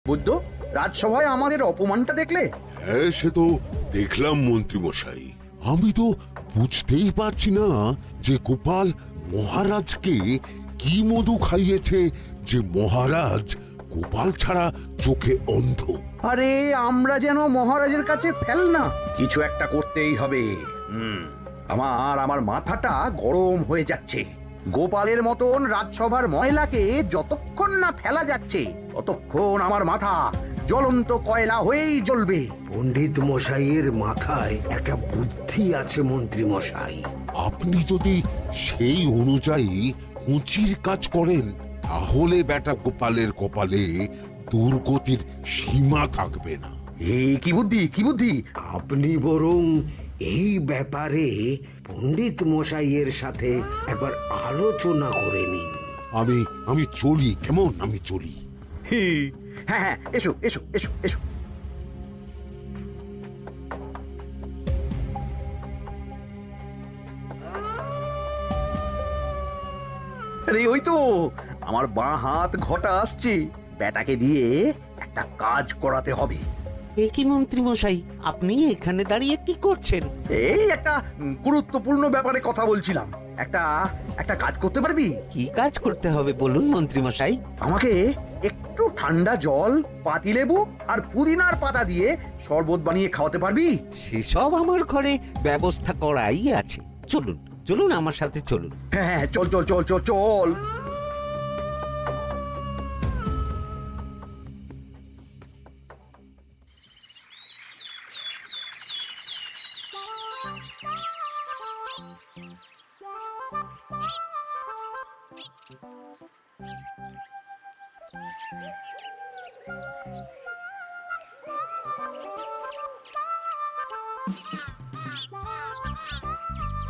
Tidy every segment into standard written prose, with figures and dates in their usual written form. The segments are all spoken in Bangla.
বুদ্ধ, রাজসভায় আমাদের অপমানটা দেখলে? হ্যাঁ, সে তো দেখলাম মন্ত্রী মশাই। আমি তো বুঝতেই পারছি না যে গোপাল মহারাজকে কি মধু খাইয়েছে যে মহারাজ গোপাল ছাড়া চোখে অন্ধ। আরে আমরা যেন মহারাজের কাছে ফেল না, কিছু একটা করতেই হবে। আমার মাথাটা গরম হয়ে যাচ্ছে। গোপালের মতন রাজসভার ময়লাকে যতক্ষণ না ফেলা যাচ্ছে ততক্ষণ আমার মাথা জ্বলন্ত কয়লা হয়েই জ্বলবে। পণ্ডিত মশাইয়ের মাথায় একটা বুদ্ধি আছে মন্ত্রী মশাই। আপনি যদি সেই অনুযায়ী উঁচির কাজ করেন তাহলে বেটা গোপালের কপালে দুর্গতির সীমা থাকবে না। এই কি বুদ্ধি, কি বুদ্ধি? আপনি বরং এই ব্যাপারে পণ্ডিত মশাইয়ের সাথে একবার আলোচনা করে নিন। আমি চলি, কেমন? আমি চলি। হ্যাঁ হ্যাঁ, এসো এসো এসো এসো। আরে ওই তো আমার বাঁ হাত ঘটা আসছে, বেটাকে দিয়ে একটা কাজ করাতে হবে। এ কি মন্ত্রী মশাই, আপনি এখানে দাঁড়িয়ে কি করছেন? এই একটা গুরুত্বপূর্ণ ব্যাপারে কথা বলছিলাম। একটা একটা কাজ করতে পারবি? কি কাজ করতে হবে বলুন মন্ত্রী মশাই। আমাকে একটু ঠান্ডা জল, পাতিলেবু আর পুদিনার পাতা দিয়ে শরবত বানিয়ে খাওয়াতে পারবি? সেসব আমার ঘরে ব্যবস্থা করাই আছে। চলুন চলুন, আমার সাথে চলুন। হ্যাঁ হ্যাঁ, চল চল চল চল চল।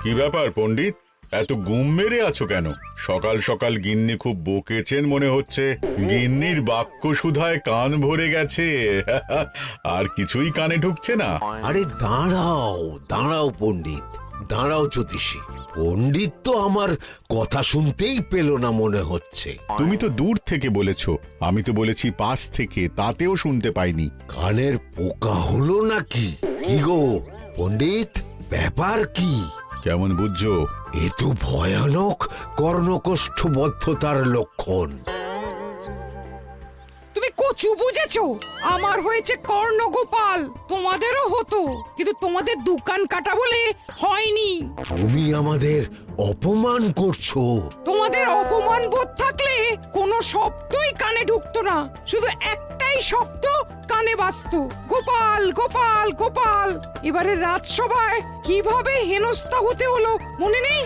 কি ব্যাপার পণ্ডিত, এত গুম মেরে আছো কেন? সকাল সকাল গিন্নি খুব বকেছেন মনে হচ্ছে। গিন্নির বাক্য সুধায় কান ভরে গেছে, আর কিছুই কানে ঢুকছে না। আরে দাঁড়াও দাঁড়াও পণ্ডিত, দাঁড়াও জ্যোতিষী। পণ্ডিত তো আমার কথা শুনতেই পেল না মনে হচ্ছে। তুমি তো দূর থেকে বলেছো, আমি তো বলেছি পাশ থেকে, তাতেও শুনতে পাইনি। কানের পোকা হলো নাকি? কি গো পণ্ডিত, ব্যাপার কি? কেমন বুঝছো? এ তো ভয়ানক কর্ণকোষ্ঠবদ্ধতার লক্ষণ। তুমি কচু বুঝেছো? আমার হয়েছে কর্ণগোপাল, তোমাদেরও হতো, কিন্তু তোমাদের দোকান কাটা বলে হয়নি। তুমি আমাদের অপমান করছো। তোমাদের অপমান বোধ থাকলে কোনো শব্দই কানে ঢুকতো না, শুধু একটাই শব্দ কানে বাজতো, গোপাল গোপাল গোপাল। এবারে রাজসভায় কিভাবে হেনস্থা হতে হলো মনে নেই?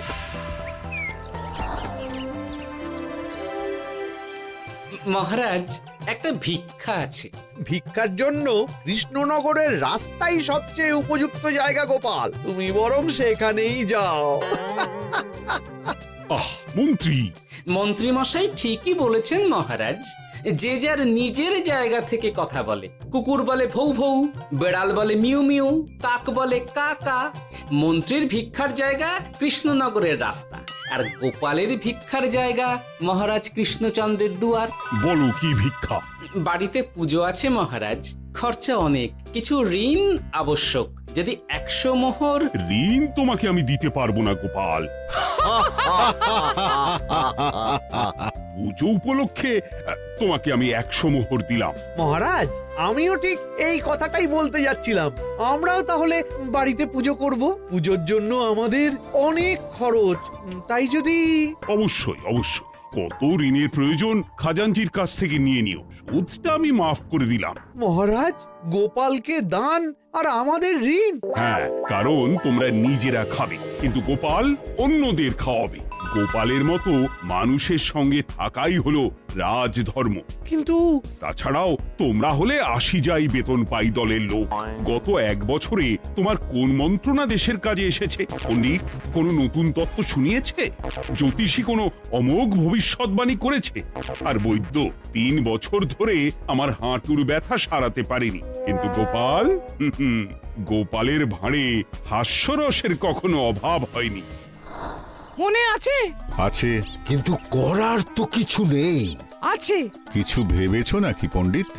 মহারাজ, একটা ভিক্ষা আছে। ভিক্ষার জন্য কৃষ্ণনগরের রাস্তাই সবচেয়ে উপযুক্ত জায়গা গোপাল, তুমি বরং সেখানেই যাও। মন্ত্রী, মন্ত্রী মশাই ঠিকই বলেছেন মহারাজ। যে যার নিজের জায়গা থেকে কথা বলে। কুকুর বলে ভৌ ভৌ, বেড়াল বলে মিউ মিউ, কাক বলে কা কা। মন্ত্রীর ভিক্ষার জায়গা কৃষ্ণনগরের রাস্তা, আর গোপালের ভিক্ষার জায়গা মহারাজ কৃষ্ণচন্দ্রের দুয়ার। বলো কি ভিক্ষা? বাড়িতে পুজো আছে মহারাজ, খরচা অনেক, কিছু ঋণ আবশ্যক। যদি 100 মোহর। ঋণ তোমাকে আমি দিতে পারবো না গোপাল। পুজো উপলক্ষে তোমাকে আমি 100 মোহর দিলাম। মহারাজ, আমিও ঠিক এই কথাটাই বলতে যাচ্ছিলাম। আমরাও তাহলে বাড়িতে পুজো করব। পুজোর জন্য আমাদের অনেক খরচ, তাই যদি... অবশ্যই অবশ্যই, কত ঋণের প্রয়োজন খাজানজির কাছ থেকে নিয়ে নিও, সুদটা আমি মাফ করে দিলাম। মহারাজ, গোপালকে দান আর আমাদের ঋণ? হ্যাঁ, কারণ তোমরা নিজেরা খাবে, কিন্তু গোপাল অন্যদের খাওয়াবে। গোপালের মতো মানুষের সঙ্গে থাকাই হলো রাজধর্ম। কিন্তু তাছাড়াও তোমরা হলে 80 যাই বেতন পাই দলের লোক। গত 1 বছরে তোমার কোন মন্ত্রণা দেশের কাজে এসেছে? পণ্ডিত কোনো নতুন তত্ত্ব শুনিয়েছে? জ্যোতিষী কোনো অমোঘ ভবিষ্যৎবাণী করেছে? আর বৈদ্য 3 বছর ধরে আমার হাঁটুর ব্যথা সারাতে পারেনি। কিন্তু গোপাল, গোপালের ভাঁড়ে হাস্যরসের কখনো অভাব হয়নি। মনে আছে? আছে। কিন্তু করার তো কিছু নেই। আছে। কিছু ভেবেছো নাকি পণ্ডিত?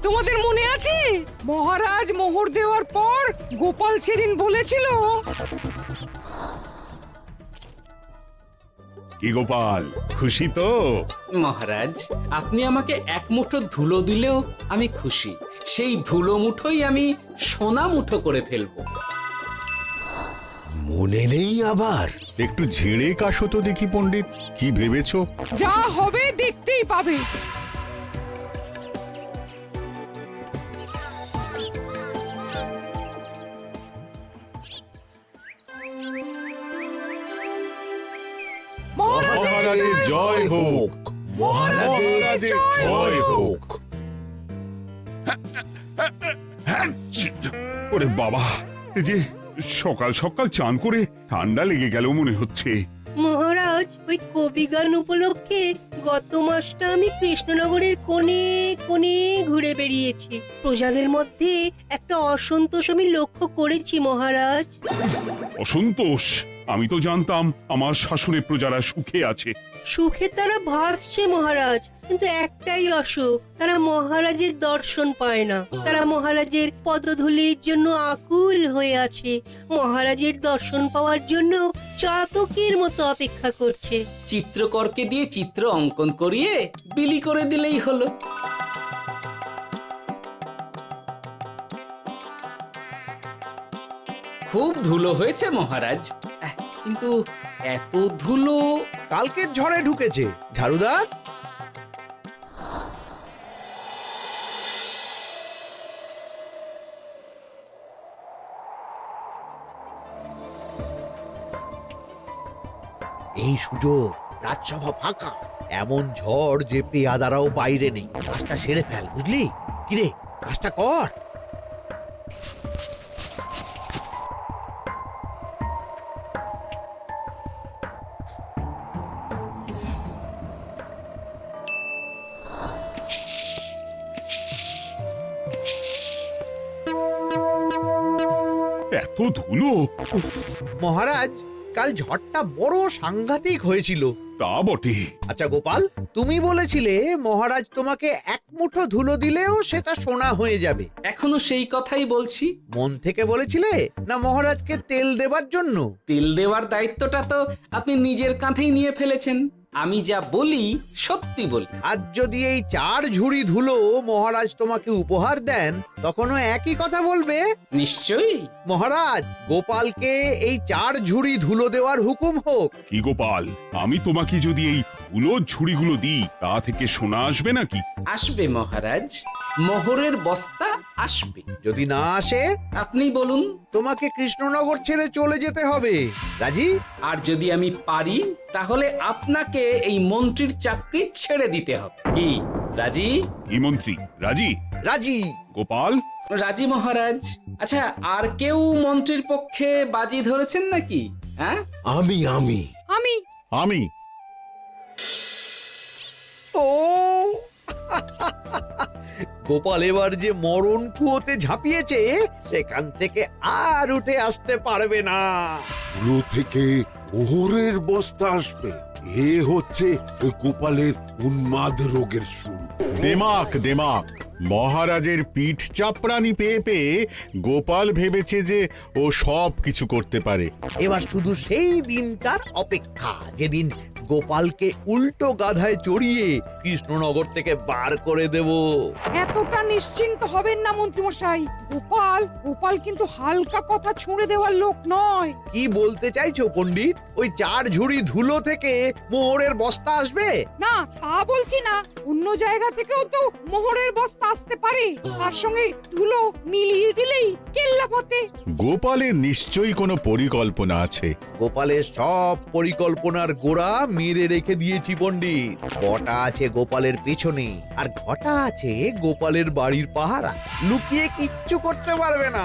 তোমাদের মনে আছে মহারাজ মোহর দেওয়ার পর গোপাল সেদিন বলেছিল, কি গোপাল, খুশি তো? মহারাজ আপনি আমাকে এক মুঠো ধুলো দিলেও আমি খুশি। সেই ধুলো মুঠোই আমি সোনা মুঠো করে ফেলবো। মনে নেই আবার? একটু ঝেড়ে কাশো তো দেখি পণ্ডিত, কি ভেবেছো? যা হবে দেখতেই পাবে। মহারাজের জয় হোক, মহারাজের জয় হোক। ওরে বাবা, এই যে সকাল সকাল চান করে ঠান্ডা লেগে গেল মনে হচ্ছে। মহারাজ, ওই কবি গান উপলক্ষে গত মাসটা আমি কৃষ্ণনগরের কোণে কোণে ঘুরে বেরিয়েছি। প্রজাদের মধ্যে একটা অসন্তোষ আমি লক্ষ্য করেছি মহারাজ। অসন্তোষ? আমি তো জানতাম আমার শাসনে প্রজারা সুখে আছে। সুখে তারা ভাসছে মহারাজ, কিন্তু একটাই অসুখ, তারা মহারাজের দর্শন পায় না। তারা মহারাজের পদধূলির জন্য আকুল হয়ে আছে, মহারাজের দর্শন পাওয়ার জন্য চাতকের মতো অপেক্ষা করছে। চিত্রকরকে দিয়ে চিত্র অঙ্কন করিয়ে বিলি করে দিলেই হলো। খুব ধুলো হয়েছে মহারাজ, কিন্তু এত ধুলো। কালকের ঝড়ে ঢুকেছে। ঝাড়ুদার, এই সুযোগ, রাজসভা ফাঁকা, এমন ঝড় যে পেয়াদারাও বাইরে নেই। কাজটা সেরে ফেল, বুঝলি? কিরে, কাজটা কর। এত ধুলো! উফ, মহারাজ, কাল ঝড়টা বড় সাংঘাতিক হয়েছিল। তা বটে। আচ্ছা গোপাল, তুমি বলেছিলে মহারাজ তোমাকে এক মুঠো ধুলো দিলেও সেটা সোনা হয়ে যাবে। এখনো সেই কথাই বলছি। মন থেকে বলেছিলে না মহারাজকে তেল দেবার জন্য? তেল দেওয়ার দায়িত্বটা তো আপনি নিজের কাঁধেই নিয়ে ফেলেছেন। আমি যা বলি সত্যি বলি। আজ যদি এই 4 ঝুড়ি ধুলো মহারাজ তোমাকে উপহার দেন, তখনও একই কথা বলবে? নিশ্চয়ই। মহারাজ, গোপালকে এই 4 ঝুড়ি ধুলো দেওয়ার হুকুম হোক। কি গোপাল, আমি তোমাকে যদি এই ধুলোর ঝুড়িগুলো দিই, তা থেকে সোনা আসবে নাকি? আসবে মহারাজ, মোহরের বস্তা আসবে। যদি না আসে, আপনি বলুন। তোমাকে কৃষ্ণনগর ছেড়ে চলে যেতে হবে। রাজি? আর যদি আমি পারি, তাহলে আপনাকে এই মন্ত্রীর চাকরি ছেড়ে দিতে হবে। কি রাজি? কি মন্ত্রী, রাজি? রাজি। গোপাল? রাজি মহারাজ। আচ্ছা, আর কেউ মন্ত্রীর পক্ষে বাজি ধরেছেন নাকি? হ্যাঁ, আমি আমি আমি আমি ও গোপাল এবার যে মরণ কুয়োতে ঝাঁপিয়েছে, সেখান থেকে আর উঠে আসতে পারবে না। ধুলো থেকে মোহরের বস্তা আসবে, এ হচ্ছে গোপালের উন্মাদ রোগের শুরু। দেমাক দেমাক, মহারাজের পিঠ চাপড়ানি পেয়ে পেয়ে গোপাল ভেবেছে যে ও সব কিছু করতে পারে। এবার শুধু সেই দিনটার অপেক্ষা, যেদিন গোপালকে উল্টো গাধায় চড়িয়ে কৃষ্ণনগর থেকে বার করে দেব। এতটা নিশ্চিন্ত হবেন না মন্ত্রীমশাই। গোপাল কিন্তু হালকা কথা ছুঁড়ে দেওয়ার লোক নয়। কি বলতে চাইছো পণ্ডিত? ওই 4 ঝুড়ি ধুলো থেকে মোহরের বস্তা আসবে? না, তা বলছি না। অন্য জায়গা থেকেও তো মোহরের বস্তা আসতে পারে। তার সঙ্গে ধুলো মিলিয়ে দিলেই কেল্লা ফতে। গোপালের নিশ্চয়ই কোনো পরিকল্পনা আছে। গোপালের সব পরিকল্পনার গোড়া মেরে রেখে দিয়েছি পণ্ডিত। বটা আছে গোপালের পেছনে, আর ঘটা আছে গোপালের বাড়ির পাহারা। লুকিয়ে কিচ্ছু করতে পারবে না।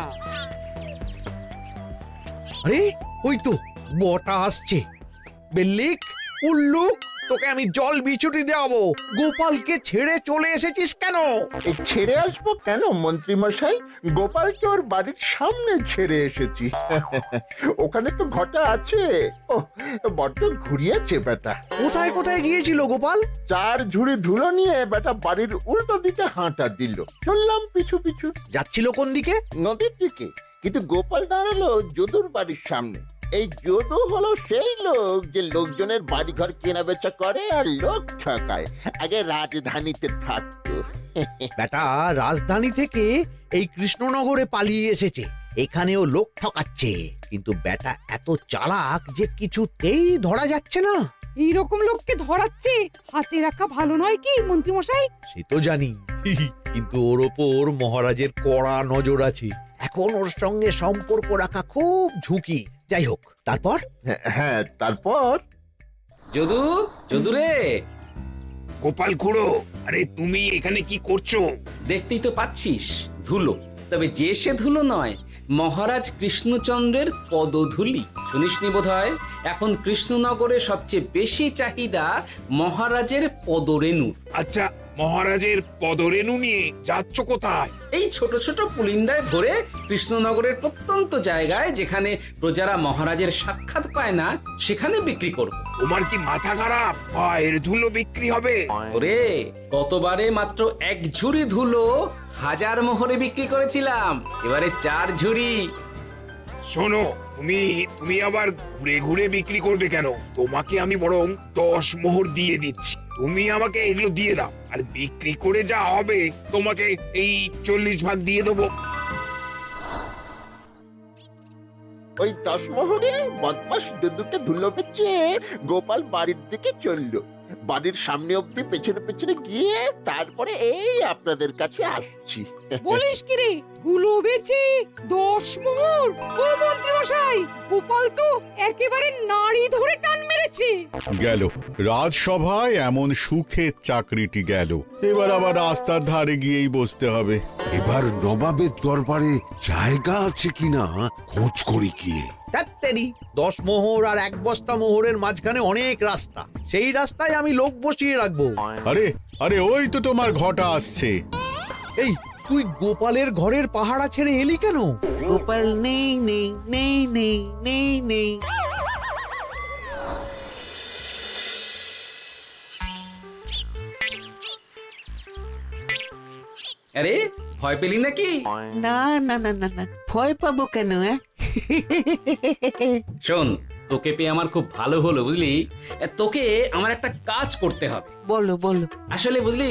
আরে ওই তো বটা আসছে। বেল্লিক, উল্লুক, তোকে আমি জল বিছুটি দেওয়াবো। গোপালকে ছেড়ে চলে এসেছিস কেন? ছেড়ে আসবো কেন মন্ত্রী মশাই? গোপালকে ওর বাড়ির সামনে ছেড়ে এসেছি। ওখানে তো ঘটা আছে। ও বড্ড ঘুরিয়েছে বেটা। কোথায় কোথায় গিয়েছিল গোপাল? 4 ঝুড়ি ধুলো নিয়ে বেটা বাড়ির উল্টো দিকে হাঁটা দিল। চললাম পিছু পিছু যাচ্ছিল কোন দিকে? নদীর দিকে, কিন্তু গোপাল দাঁড়ালো যদুর বাড়ির সামনে। এই যদু হলো সেই লোক যে লোকজনের বাড়িঘর কেনা বেচা করে আর লোক ঠকায়। আগে রাজধানীতে থাকতো। বেটা রাজধানী থেকে এই কৃষ্ণনগরে পালিয়ে এসেছে, এখানেও লোক ঠকাচ্ছে। কিন্তু বেটা এত চালাক যে কিছুতেই ধরা যাচ্ছে না। এইরকম লোককে ধরাচ্ছে হাতে রাখা ভালো নয় কি মন্ত্রী মশাই? সে তো জানি, কিন্তু ওর ওপর মহারাজের কড়া নজর আছে। এখন ওর সঙ্গে সম্পর্ক রাখা খুব ঝুঁকি। যাই হোক, তারপর? হ্যাঁ, তারপর যদু, যদু রে, গোপাল খুড়ো, আরে তুমি এখানে কি করছো? দেখতেই তো পাচ্ছিস ধুলো। তবে যে সে ধুলো নয়, মহারাজ কৃষ্ণচন্দ্রের পদধূলি। শুনিসনি বোধহয় এখন কৃষ্ণনগরে সবচেয়ে বেশি চাহিদা মহারাজের পদরেণু। আচ্ছা, মহারাজের পদরেণু নিয়ে যাচ্ছ কোথায়? এই ছোট ছোট পুলিন্দায় ভরে কৃষ্ণনগরের প্রত্যন্ত জায়গায় যেখানে প্রজারা মহারাজের সাক্ষাৎ পায় না সেখানে বিক্রি করব। তোমার কি মাথা খারাপ? পায়ের ধুলো বিক্রি হবে? ওরে, গতবারে মাত্র 1 ঝুড়ি ধুলো 1000 মোহরে বিক্রি করেছিলাম, এবারে 4 ঝুড়ি। শোনো, তুমি আবার ঘুরে ঘুরে বিক্রি করবে কেন? তোমাকে আমি বরং 10 মোহর দিয়ে দিচ্ছি। তুমি আমাকে এগুলো দিয়ে দাও, আর বিক্রি করে যা হবে তোমাকে এই 40 ভাগ দিয়ে দেবো। ওই 10 মোহরে বদমাস যদুকে ধুলো বেচে গোপাল বাড়ির দিকে চললো। বাড়ির সামনে অব্দি পেছনে পেছনে গিয়ে তারপরে এই আপনাদের কাছে আসছি। বলিস কি রে, ধুলো বেচে 10 মোহর? ও মন্ত্রী মশাই, গোপাল তো একেবারে নাড়ি ধরে টান মেরেছে। গেল রাজসভায় এমন সুখের চাকরিটি গেল। এবার আবার রাস্তার ধারে গিয়েই বসতে হবে। এবার নবাবের দরবারে জায়গা আছে কিনা খোঁজ করি গিয়ে। ধ্যাত্তেরি, 10 মোহর আর 1 বস্তা মোহরের মাঝখানে অনেক রাস্তা। সেই রাস্তায় আমি লোক বসিয়ে রাখবো। আরে আরে, ওই তো তোমার ঘটা আসছে। এই, তুই গোপালের ঘরের পাহারা ছেড়ে এলি কেন? গোপাল নেই নেই নেই নেই নেই নেই। আরে, ভয় পেলি নাকি? না না না না না, ভয় পাবো কেন? শোন, তোকে পেয়ে আমার খুব ভালো হলো বুঝলি। তোকে আমার একটা কাজ করতে হবে। বলো বলো। আসলে বুঝলি,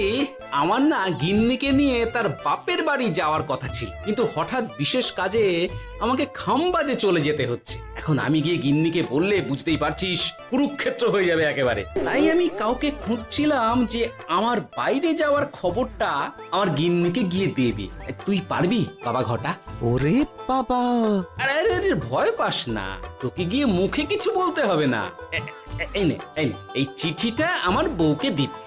আমার না গিন্নিকে নিয়ে তার বাপের বাড়ি যাওয়ার কথা ছিল, কিন্তু হঠাৎ বিশেষ কাজে আমাকে খামবাজে চলে যেতে হচ্ছে। এখন আমি গিয়ে গিন্নিকে বললে বুঝতেই পারছিস কুরুক্ষেত্র হয়ে যাবে একেবারে। তাই আমি কাউকে খুঁজছিলাম যে আমার বাইরে যাওয়ার খবরটা আমার গিন্নিকে গিয়ে দেবে। তুই পারবি বাবা ঘটা? ওরে বাবা! আরে আরে আরে, ভয় পাস না, তোকে গিয়ে মুখে কিছু বলতে হবে না। এই নে, এই চিঠিটা আমার বউকে দিবি।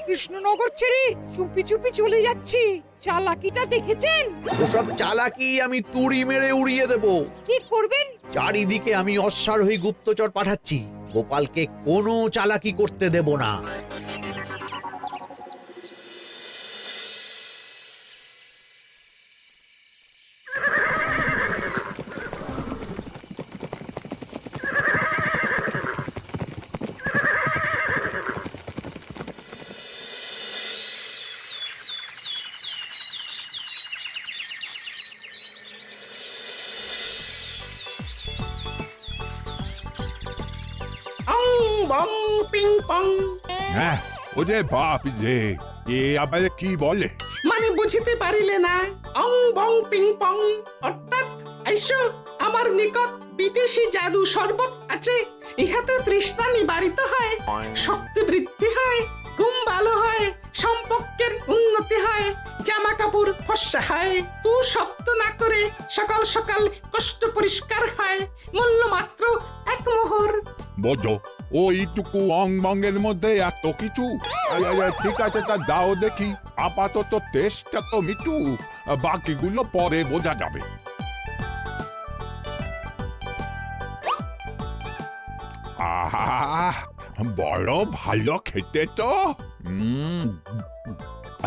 কৃষ্ণনগর ছেড়ে চুপি চুপি চলে যাচ্ছে, চালাকিটা দেখেছেন? ওসব চালাকি আমি তুড়ি মেরে উড়িয়ে দেব। কি করবেন? চারিদিকে আমি অশ্বারোহী গুপ্তচর পাঠাচ্ছি। গোপালকে কোনো চালাকি করতে দেব না। অং বং পিং পং। হ্যাঁ, ওরে বাপ রে, এ আবার কি বলে? মানে বুঝিতে পারিলে না? অং বং পিং পং অর্থাৎ আইসো আমার নিকট বিদেশি জাদু শরবত আছে। ইহাতে তৃষ্ণা নিবারিত হয়, শক্তি বৃদ্ধি হয়, ঘুম ভালো হয়, সম্পর্কের উন্নতি হয়, জামা কাপড় ফর্সা হয়, তু শব্দ না করে সকাল সকাল কষ্ট পরিষ্কার হয়। মূল্য মাত্র 1 মোহর। বলো, ওইটুকু অং বঙ্গের মধ্যে এত কিছু? ঠিক আছে, তা দাও দেখি। আপাতত টেস্টটা তো মিটু, বাকিগুলো পরে বোঝা যাবে। আহ বড় ভালো খেতে তো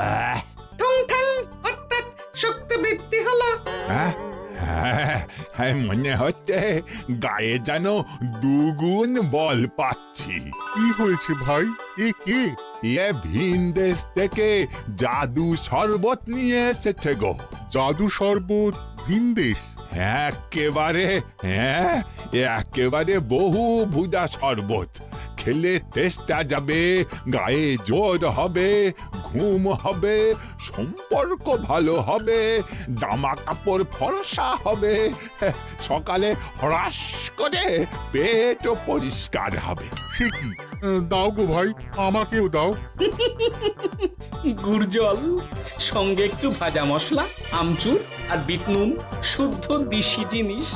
আহ, ঠং ঠং অর্থাৎ শক্তি বৃদ্ধি হলো। হ্যাঁ হ্যাঁ মনে হচ্ছে গায়ে যেন দুগুণ বল পাচ্ছি। কি হয়েছে ভাই? এ কে? এ ভিন দেশ থেকে জাদু শরবত নিয়ে এসেছে গো। জাদু শরবত ভিন দেশ? একেবারে বহু ভুজা শরবত। খেলে তেষ্টা যাবে, গায়ে জোর হবে, ঘুম হবে, সম্পর্ক ভালো হবে, জামা কাপড় ফর্সা হবে, সকালে হ্রাস করে পেটও পরিষ্কার হবে। সে কি? দাও গো ভাই, আমাকেও দাও। গুড় জল, সঙ্গে একটু ভাজা মশলা, আমচুর আর বিট নুন, শুদ্ধ দেশি জিনিস।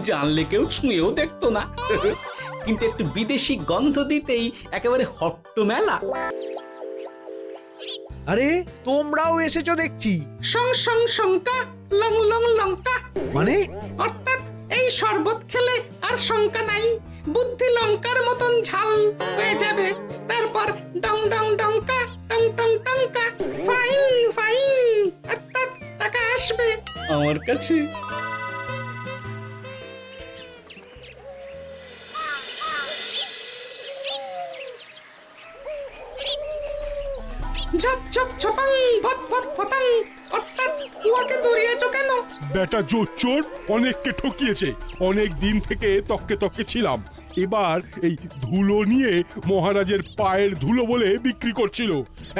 জানলে কেউ ছুঁয়েও দেখতো না, কিন্তু একটু বিদেশি গন্ধ দিতেই একেবারে হট্ট মেলা। আরে তোমরাও এসেছো দেখছি। সং সং শঙ্কা, লং লং লঙ্কা। মানে অর্থাৎ এই শরবত খেলে আর শঙ্কা নাই, বুদ্ধি লঙ্কার মতন ঝাল হয়ে যাবে। তারপর ডং ডং ডঙ্কা, টং টং টঙ্কা, ফাইন ফাইন, অর্থাৎ টাকা আসবে আমার কাছে। ঝপ ঝপ ছপাং, ভট ভট ফটাং, অর্থাৎ উহাকে দৌড়িয়েছো কেন? বেটা জোচ্চোর অনেককে ঠকিয়েছে। অনেক দিন থেকে তককে তককে ছিলাম। এবার এই ধুলো নিয়ে মহারাজের পায়ের ধুলো বলে বিক্রি করছিল।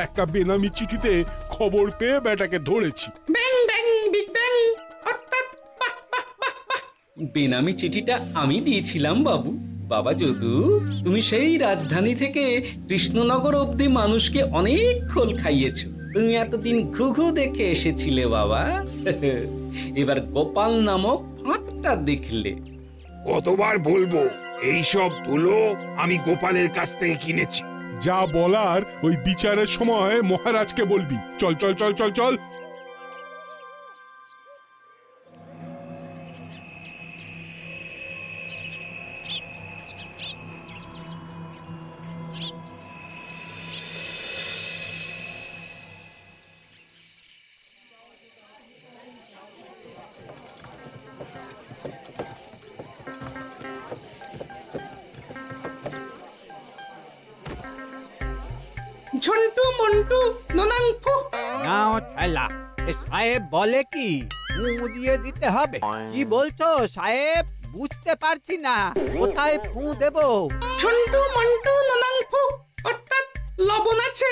একটা বেনামি চিঠিতে খবর পেয়ে বেটাকে ধরেছি। ব্যাং ব্যাং বিগ ব্যাং, অর্থাৎ বাহ বাহ বাহ বাহ। বেনামি চিঠিটা আমি দিয়েছিলাম বাবু। বাবা যদু, তুমি সেই রাজধানী থেকে কৃষ্ণনগর অবধি মানুষকে অনেক খোল খাইয়েছো। তুমি এতদিন ঘুঘু দেখে এসেছিলে বাবা, এবার গোপাল নামক ফাঁদটা দেখলে। কতবার বলবো এইসব ধুলো আমি গোপালের কাছ থেকে কিনেছি। যা বলার ওই বিচারের সময় মহারাজকে বলবি। চল চল চল চল চল। ঝন্টু মন্টু ননাংফু। নাও ঠেলা। সাহেব বলে কি ফু দিয়ে দিতে হবে? কি বলছো সাহেব? বুঝতে পারছি না, কোথায় ফু দেব? ঝন্টু মন্টু ননাংফু, অর্থাৎ লবণ আছে?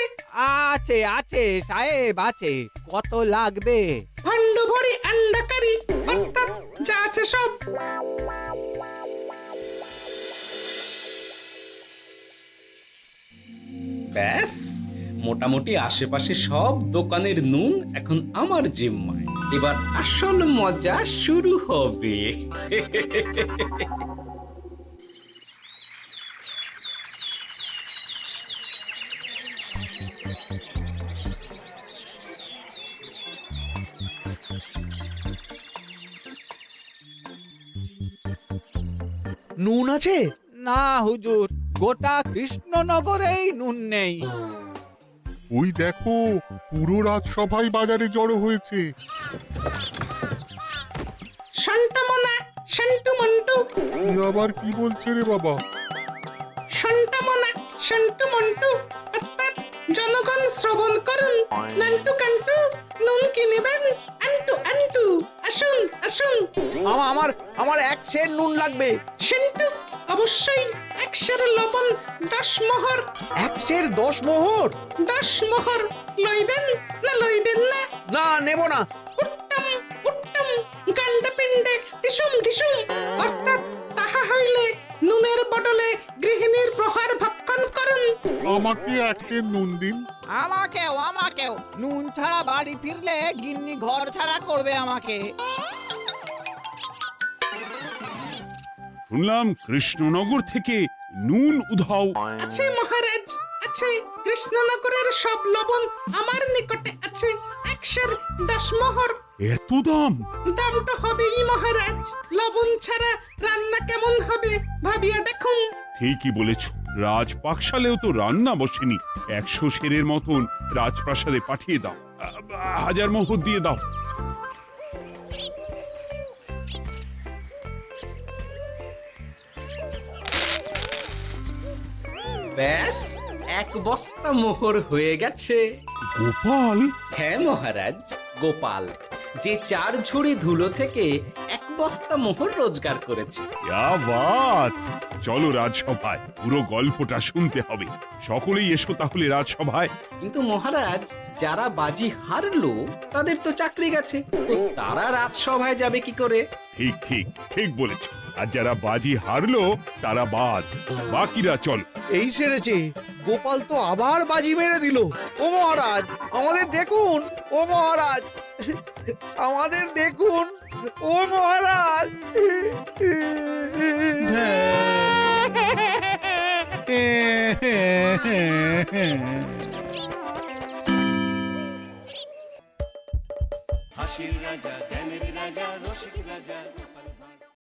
আছে আছে সাহেব আছে। কত লাগবে? ভান্ড ভরি আন্ডাকারি, অর্থাৎ যা আছে সব। ব্যাস, মোটামুটি আশেপাশে সব দোকানের নুন এখন আমার জিম্মায়। এবার আসল মজা শুরু হবে। নুন আছে? না হুজুর, গোটা কৃষ্ণনগরেই নুন নেই। ওই দেখো, পুরো রাজসভাই বাজারে জড়ো হয়েছে। শান্তামনা, শান্টু মন্টু। এ আবার কি বলছে রে বাবা? শান্তামনা, শান্টু মন্টু, অর্থাৎ জনগণ শ্রবণ করুন। নান্টু কান্টু, নুন কি নেবেন? আন্টু আন্টু, আসুন আসুন। আমার আমার এক সের নুন লাগবে। শান্টু, অবশ্যই 100 লবণ 10 মোহর। এক সের 10 মোহর? 10 মোহর লইবেন না লইবেন না? না, নেব না। উত্তম উত্তম, গান্ডা পিণ্ডে ঢিসুম ঢিসুম, অর্থাৎ তাহা হইলে নুনের বদলে গৃহিণীর প্রহার ভক্ষণ করুন। আমাকে এক সের নুন দিন। আমাকেও আমাকেও। নুন ছাড়া বাড়ি ফিরলে গিন্নি ঘর ছাড়া করবে আমাকে। শুনলাম কৃষ্ণনগর থেকে নুন উধাও। আছে মহারাজ, আছে। কৃষ্ণনগরের সব লবণ আমার নিকটে আছে। 110 মোহর। এত দাম? দাম তো হবেই মহারাজ। লবণ ছাড়া রান্না কেমন হবে ভাবিয়া দেখুন। ঠিকই বলেছ, রাজপাকশালেও তো রান্না বসেনি। 100 সেরের মতন রাজপ্রাসাদে পাঠিয়ে দাও। 1000 মোহর দিয়ে দাও। ব্যাস 1 বস্তা মোহর হয়ে গেছে। গোপাল, হ্যাঁ মহারাজ, গোপাল যে 4 ঝুড়ি ধুলো থেকে 1 বস্তা মোহর রোজগার করেছে। ইয়া বাত! চলো রাজসভায়, পুরো গল্পটা শুনতে হবে। সকলেই এসো তাহলে রাজসভায়। কিন্তু মহারাজ, যারা বাজি হারলো তাদের তো চাকরি গেছে, তো তারা রাজসভায় যাবে কি করে? ঠিক ঠিক ঠিক বলেছ। আর যারা বাজি হারলো তারা বাদ, বাকিরা চলো। এই সেরেছে, গোপাল তো আবার বাজি মেরে দিল। ও মহারাজ, আমাদের দেখুন। ও মহারাজ, আমাদের দেখুন। ও মহারাজ। হাসির রাজা, জ্ঞানের রাজা, রসিক রাজা।